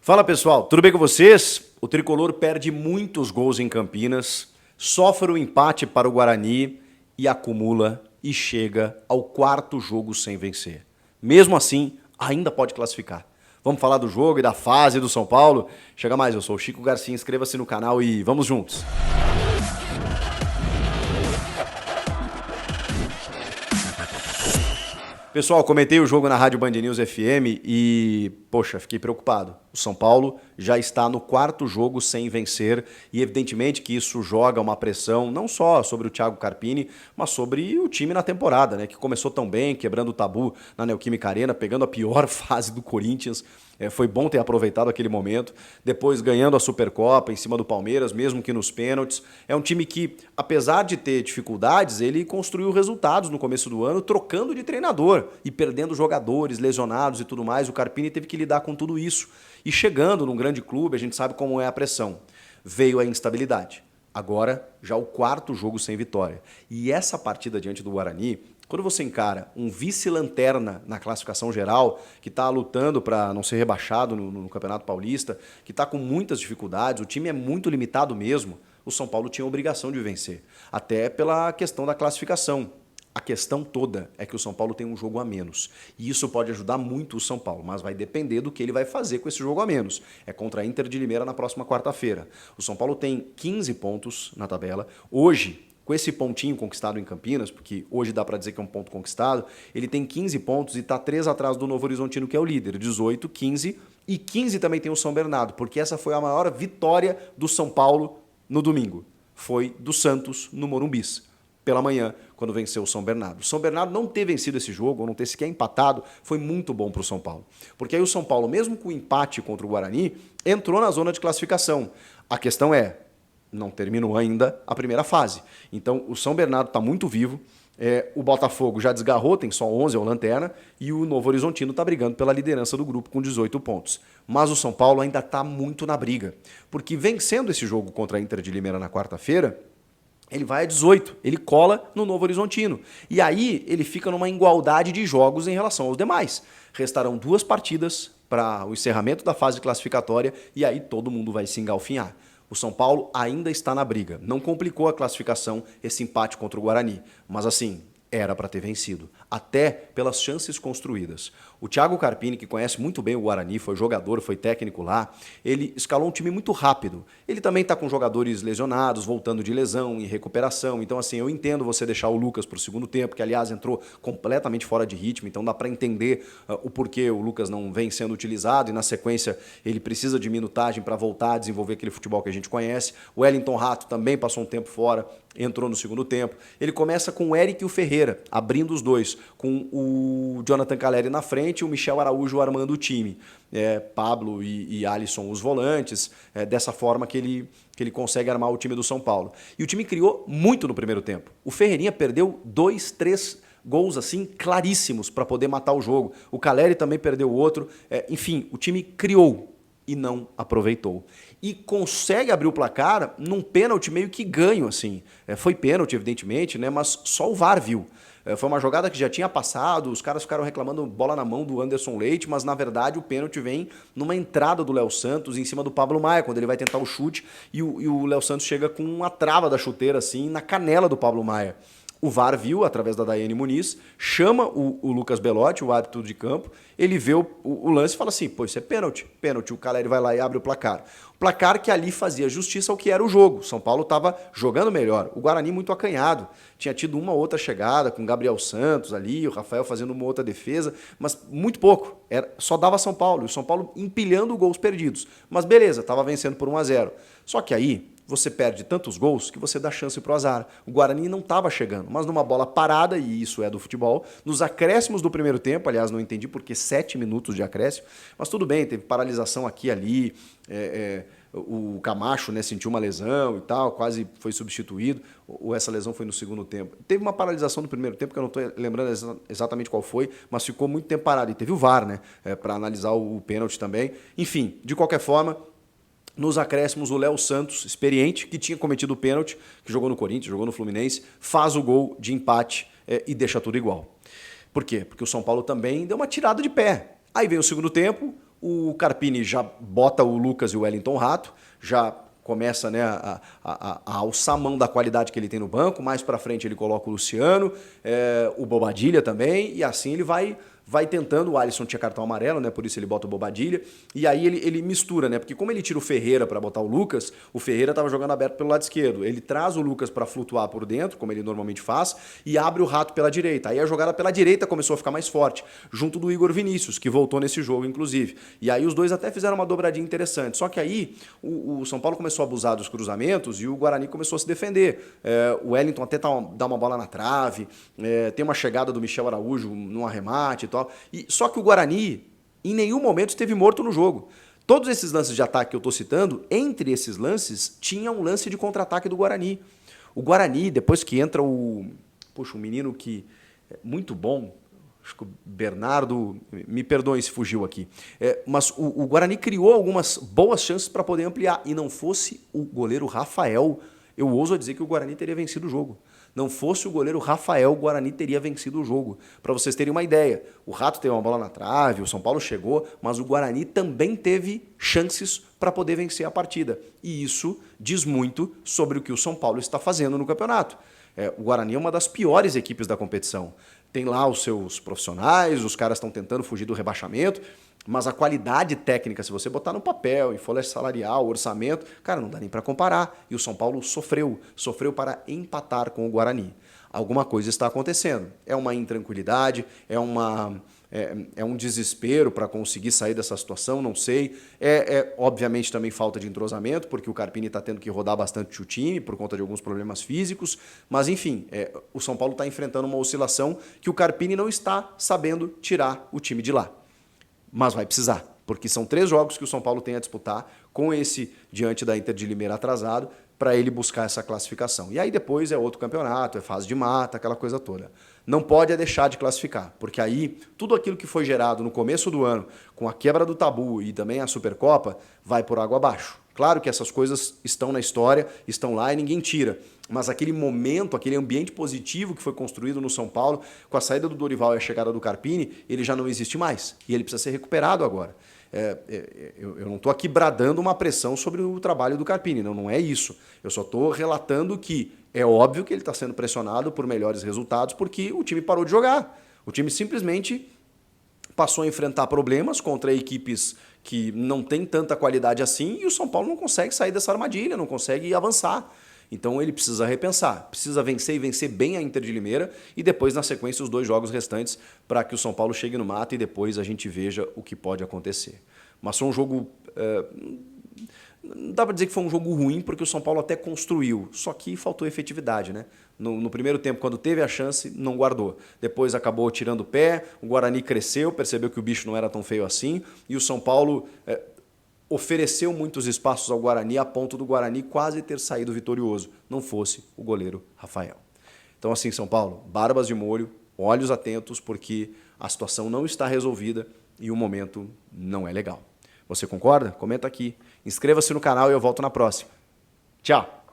Fala pessoal, tudo bem com vocês? O Tricolor perde muitos gols em Campinas, sofre um empate para o Guarani e acumula e chega ao quarto jogo sem vencer. Mesmo assim, ainda pode classificar. Vamos falar do jogo e da fase do São Paulo? Chega mais, eu sou o Chico Garcia, inscreva-se no canal e vamos juntos! Pessoal, comentei o jogo na Rádio Band News FM e, poxa, fiquei preocupado. O São Paulo já está no quarto jogo sem vencer e evidentemente que isso joga uma pressão não só sobre o Thiago Carpini, mas sobre o time na temporada, né? Que começou tão bem, quebrando o tabu na Neoquímica Arena, pegando a pior fase do Corinthians. Foi bom ter aproveitado aquele momento. Depois ganhando a Supercopa em cima do Palmeiras, mesmo que nos pênaltis. É um time que, apesar de ter dificuldades, ele construiu resultados no começo do ano, trocando de treinador e perdendo jogadores, lesionados e tudo mais. O Carpini teve que lidar com tudo isso. E chegando num grande clube, a gente sabe como é a pressão. Veio a instabilidade. Agora, já o quarto jogo sem vitória. E essa partida diante do Guarani, quando você encara um vice-lanterna na classificação geral, que está lutando para não ser rebaixado no Campeonato Paulista, que está com muitas dificuldades, o time é muito limitado mesmo, o São Paulo tinha a obrigação de vencer. Até pela questão da classificação. A questão toda é que o São Paulo tem um jogo a menos. E isso pode ajudar muito o São Paulo, mas vai depender do que ele vai fazer com esse jogo a menos. É contra a Inter de Limeira na próxima quarta-feira. O São Paulo tem 15 pontos na tabela. Hoje, com esse pontinho conquistado em Campinas, porque hoje dá para dizer que é um ponto conquistado, ele tem 15 pontos e está 3 atrás do Novo Horizontino, que é o líder, 18, 15, e 15 também tem o São Bernardo, porque essa foi a maior vitória do São Paulo no domingo. Foi do Santos no Morumbis, pela manhã, quando venceu o São Bernardo. O São Bernardo não ter vencido esse jogo, ou não ter sequer empatado, foi muito bom para o São Paulo. Porque aí o São Paulo, mesmo com o empate contra o Guarani, entrou na zona de classificação. A questão é, não terminou ainda a primeira fase. Então, o São Bernardo está muito vivo, o Botafogo já desgarrou, tem só 11, é o lanterna, e o Novo Horizontino está brigando pela liderança do grupo com 18 pontos. Mas o São Paulo ainda está muito na briga, porque vencendo esse jogo contra a Inter de Limeira na quarta-feira, ele vai a 18, ele cola no Novo Horizontino. E aí ele fica numa igualdade de jogos em relação aos demais. Restarão 2 partidas para o encerramento da fase classificatória e aí todo mundo vai se engalfinhar. O São Paulo ainda está na briga. Não complicou a classificação esse empate contra o Guarani. Mas assim, era para ter vencido. Até pelas chances construídas. O Thiago Carpini, que conhece muito bem o Guarani, foi jogador, foi técnico lá, ele escalou um time muito rápido. Ele também está com jogadores lesionados, voltando de lesão, em recuperação. Então assim, eu entendo você deixar o Lucas para o segundo tempo, que aliás entrou completamente fora de ritmo, então dá para entender o porquê o Lucas não vem sendo utilizado e na sequência ele precisa de minutagem para voltar a desenvolver aquele futebol que a gente conhece. O Wellington Rato também passou um tempo fora, entrou no segundo tempo. Ele começa com o Eric e o Ferreira, abrindo os dois, com o Jonathan Calleri na frente e o Michel Araújo armando o time. Pablo e Alisson os volantes, dessa forma que ele consegue armar o time do São Paulo. E o time criou muito no primeiro tempo. O Ferreirinha perdeu 2, 3 gols assim claríssimos para poder matar o jogo. O Calleri também perdeu outro. Enfim, o time criou e não aproveitou. E consegue abrir o placar num pênalti meio que ganho, assim. Foi pênalti, evidentemente, né? Mas só o VAR viu. Foi uma jogada que já tinha passado, os caras ficaram reclamando bola na mão do Anderson Leite, mas na verdade o pênalti vem numa entrada do Léo Santos em cima do Pablo Maia, quando ele vai tentar o chute e o Léo Santos chega com uma trava da chuteira assim na canela do Pablo Maia. O VAR viu, através da Daiane Muniz, chama o Lucas Belotti, o árbitro de campo, ele vê o lance e fala assim, pô, isso é pênalti. Pênalti, o Calleri vai lá e abre o placar. O placar que ali fazia justiça ao que era o jogo. São Paulo estava jogando melhor. O Guarani muito acanhado. Tinha tido uma outra chegada com o Gabriel Santos ali, o Rafael fazendo uma outra defesa, mas muito pouco. Só dava São Paulo. E o São Paulo empilhando gols perdidos. Mas beleza, estava vencendo por 1-0. Só que aí você perde tantos gols que você dá chance para o azar. O Guarani não estava chegando, mas numa bola parada, e isso é do futebol, nos acréscimos do primeiro tempo, aliás, não entendi porque 7 minutos de acréscimo, mas tudo bem, teve paralisação aqui e ali, o Camacho, né, sentiu uma lesão e tal, quase foi substituído, ou essa lesão foi no segundo tempo. Teve uma paralisação no primeiro tempo, que eu não estou lembrando exatamente qual foi, mas ficou muito tempo parado, e teve o VAR, né, para analisar o pênalti também. Enfim, de qualquer forma, nos acréscimos, o Léo Santos, experiente, que tinha cometido o pênalti, que jogou no Corinthians, jogou no Fluminense, faz o gol de empate e deixa tudo igual. Por quê? Porque o São Paulo também deu uma tirada de pé. Aí vem o segundo tempo, O Carpini já bota o Lucas e o Wellington Rato, já começa, né, a alçar a mão da qualidade que ele tem no banco. Mais para frente ele coloca o Luciano, o Bobadilha também, e assim ele vai tentando. O Alisson tinha cartão amarelo, né? Por isso ele bota o Bobadilha. E aí ele mistura, né? Porque como ele tira o Ferreira para botar o Lucas, o Ferreira estava jogando aberto pelo lado esquerdo. Ele traz o Lucas para flutuar por dentro, como ele normalmente faz, e abre o Rato pela direita. Aí a jogada pela direita começou a ficar mais forte, junto do Igor Vinícius, que voltou nesse jogo, inclusive. E aí os dois até fizeram uma dobradinha interessante. Só que aí o São Paulo começou a abusar dos cruzamentos e o Guarani começou a se defender. O Wellington até dá uma bola na trave, tem uma chegada do Michel Araújo num arremate e tal. Só que o Guarani, em nenhum momento, esteve morto no jogo. Todos esses lances de ataque que eu estou citando, entre esses lances, tinha um lance de contra-ataque do Guarani. O Guarani, depois que entra um menino que é muito bom, acho que o Bernardo, me perdoem se fugiu aqui, mas o Guarani criou algumas boas chances para poder ampliar. E não fosse o goleiro Rafael, eu ouso dizer que o Guarani teria vencido o jogo. Não fosse o goleiro Rafael, o Guarani teria vencido o jogo. Para vocês terem uma ideia, o Rato teve uma bola na trave, o São Paulo chegou, mas o Guarani também teve chances para poder vencer a partida. E isso diz muito sobre o que o São Paulo está fazendo no campeonato. O Guarani é uma das piores equipes da competição. Tem lá os seus profissionais, os caras estão tentando fugir do rebaixamento, mas a qualidade técnica, se você botar no papel, em folha salarial, orçamento, cara, não dá nem para comparar. E o São Paulo sofreu para empatar com o Guarani. Alguma coisa está acontecendo. É uma intranquilidade, é um desespero para conseguir sair dessa situação, não sei. Obviamente também falta de entrosamento, porque o Carpini está tendo que rodar bastante o time por conta de alguns problemas físicos. Mas, enfim, o São Paulo está enfrentando uma oscilação que o Carpini não está sabendo tirar o time de lá. Mas vai precisar, porque são 3 jogos que o São Paulo tem a disputar com esse diante da Inter de Limeira atrasado para ele buscar essa classificação. E aí depois é outro campeonato, é fase de mata, aquela coisa toda. Não pode deixar de classificar, porque aí tudo aquilo que foi gerado no começo do ano, com a quebra do tabu e também a Supercopa, vai por água abaixo. Claro que essas coisas estão na história, estão lá e ninguém tira. Mas aquele momento, aquele ambiente positivo que foi construído no São Paulo, com a saída do Dorival e a chegada do Carpini, ele já não existe mais. E ele precisa ser recuperado agora. Eu não estou aqui bradando uma pressão sobre o trabalho do Carpini, não é isso. Eu só estou relatando que é óbvio que ele está sendo pressionado por melhores resultados porque o time parou de jogar. O time simplesmente passou a enfrentar problemas contra equipes que não têm tanta qualidade assim e o São Paulo não consegue sair dessa armadilha, não consegue avançar. Então ele precisa repensar, precisa vencer e vencer bem a Inter de Limeira e depois, na sequência, os 2 jogos restantes para que o São Paulo chegue no mata e depois a gente veja o que pode acontecer. Mas foi um jogo... não dá para dizer que foi um jogo ruim, porque o São Paulo até construiu, só que faltou efetividade, né? No primeiro tempo, quando teve a chance, não guardou. Depois acabou tirando o pé, o Guarani cresceu, percebeu que o bicho não era tão feio assim, e o São Paulo ofereceu muitos espaços ao Guarani, a ponto do Guarani quase ter saído vitorioso, não fosse o goleiro Rafael. Então assim, São Paulo, barbas de molho, olhos atentos, porque a situação não está resolvida e o momento não é legal. Você concorda? Comenta aqui. Inscreva-se no canal e eu volto na próxima. Tchau!